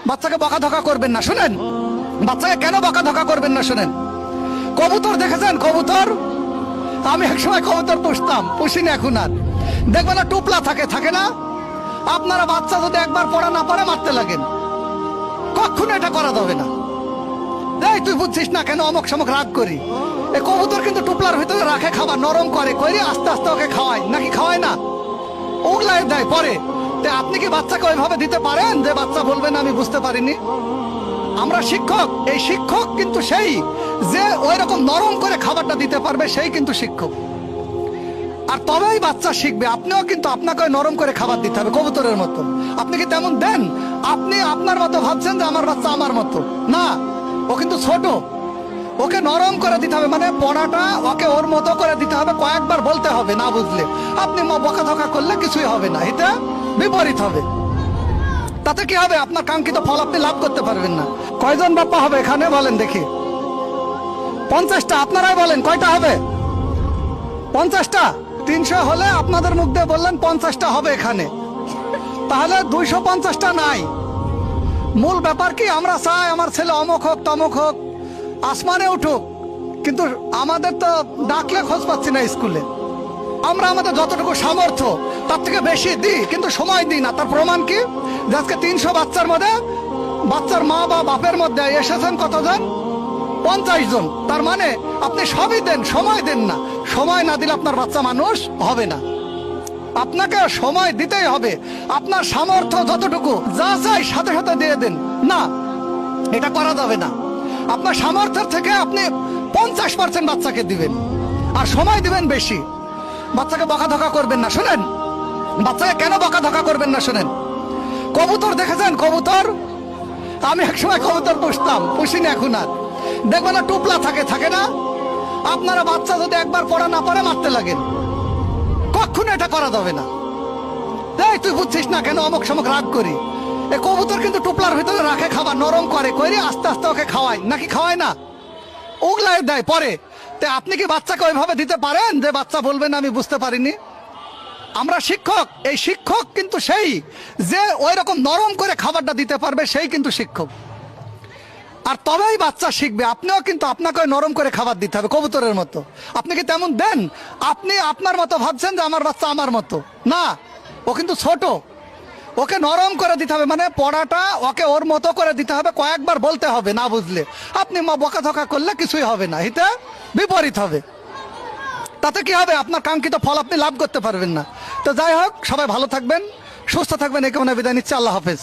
বাচ্চাকে বকাধকা করবেন না, শুনেন বাচ্চাকে কেন বকাধকা করবেন না শুনেন। কবুতর দেখেছেন? কবুতর, আমি একসময় কবুতর পুষতাম, পুষি না এখন আর। দেখবেন না টুপলা থাকে, থাকে না? আপনারা বাচ্চা যদি একবার পড়া না পারে মারতে লাগেন, কখনো এটা করা যাবে না। এই তুই বুঝছিস না কেন অমক সমক রাগ করি। এই কবুতর কিন্তু টুপলার ভিতরে রাখে খাবার, নরম করে করে আস্তে আস্তে ওকে খাওয়ায়, নাকি খাওয়ায় না? ওগুলাই দেয় পরে। আপনি কি বাচ্চাকে ওইভাবে দিতে পারেন যে বাচ্চা বলবেন আমি বুঝতে পারিনি? আমরা শিক্ষক, এই শিক্ষক কিন্তু সেই যে ওই রকম নরম করে খাবারটা দিতে পারবে, সেই কিন্তু শিক্ষক। আর তবেই বাচ্চা শিখবে। আপনিও কিন্তু আপনাকে নরম করে খাবার দিতে হবে কবুতরের মতো। আপনি কি তেমন দেন? আপনি আপনার মতো ভাবছেন যে আমার বাচ্চা আমার মতো না, ও কিন্তু ছোট, ওকে নরম করে দিতে হবে। মানে পড়াটা ওকে ওর মতো করে দিতে হবে, কয়েকবার বলতে হবে, না বুঝলে আপনি বকাধকা করলে কিছুই হবে না, এটা বিপরীত হবে। তাতে কি হবে? আপনার কাঙ্ক্ষিত ফল আপনি লাভ করতে পারবেন না। কয়জন বাপ্পা হবে এখানে বলেন দেখি? 50টা। আপনারাই বলেন কয়টা হবে? 50টা। 300 হলে আপনাদের মুখ দিয়ে বললেন 50টা হবে এখানে, তাহলে 250টা নাই। মূল ব্যাপার কি, আমরা চাই আমার ছেলে অমুক হোক তমুক হোক, আসমানে উঠুক, কিন্তু আমাদের তো ডাকলে খোঁজ পাচ্ছি না স্কুলে। আমরা আমাদের যতটুকু সামর্থ্য তার থেকে বেশি দিই, কিন্তু সময় দিই না। তার প্রমাণ কি? আজকে 300 বাচ্চার মধ্যে বাচ্চার মা বা বাপের মধ্যে এসেছেন কতজন? 50 জন। তার মানে আপনি সবই দেন, সময় দেন না। সময় না দিলে আপনার বাচ্চা মানুষ হবে না। আপনাকে সময় দিতেই হবে। আপনার সামর্থ্য যতটুকু যা চাই সাথে সাথে দিয়ে দেন না, এটা করা যাবে না। আপনার সামর্থ্যের থেকে আপনি 50% বাচ্চাকে দিবেন আর সময় দিবেন বেশি। বাচ্চাকে বকাধকা করবেন না, শুনেন বাচ্চাকে কেন বকাধকা করবেন না শুনেন। কবুতর দেখেছেন? কবুতর, আমি একসময় কবুতর পুষতাম, পুষি না এখন আর। দেখবেন না টুপলা থাকে, থাকে না? আপনারা বাচ্চা যদি একবার পড়া না পারে মারতে লাগেন, কখনো এটা করা যাবে না। এই তুই বুঝছিস না কেন অমক সমক রাগ করি। এই কবুতর কিন্তু টুপলার ভিতরে রাখে খাবার, নরম করে করে আস্তে আস্তে ওকে খাওয়ায়, নাকি খাওয়ায় না? ওগুলাই দেয় পরে। আপনি কি বাচ্চাকে ওইভাবে দিতে পারেন যে বাচ্চা বলবেন আমি বুঝতে পারিনি? আমরা শিক্ষক, এই শিক্ষক কিন্তু সেই যে ওই রকম নরম করে খাবারটা দিতে পারবে, সেই কিন্তু শিক্ষক। আর তবেই বাচ্চা শিখবে। আপনিও কিন্তু আপনাকে নরম করে খাবার দিতে হবে কবুতরের মতো। আপনি কি তেমন দেন? আপনি আপনার মতো ভাবছেন যে আমার বাচ্চা আমার মতো না, ও কিন্তু ছোট, ওকে নরম করে দিতে হবে। মানে পড়াটা ওকে ওর মতো করে দিতে হবে, কয়েকবার বলতে হবে, না বুঝলে আপনি বকাধকা করলে কিছুই হবে না, এটা বিপরীত হবে। তাতে কি হবে? আপনার কাঙ্ক্ষিত ফল আপনি লাভ করতে পারবেন না। তো যাই হোক, সবাই ভালো থাকবেন, সুস্থ থাকবেন, এই কামনায় বিদায় নিচ্ছি। আল্লাহ হাফেজ।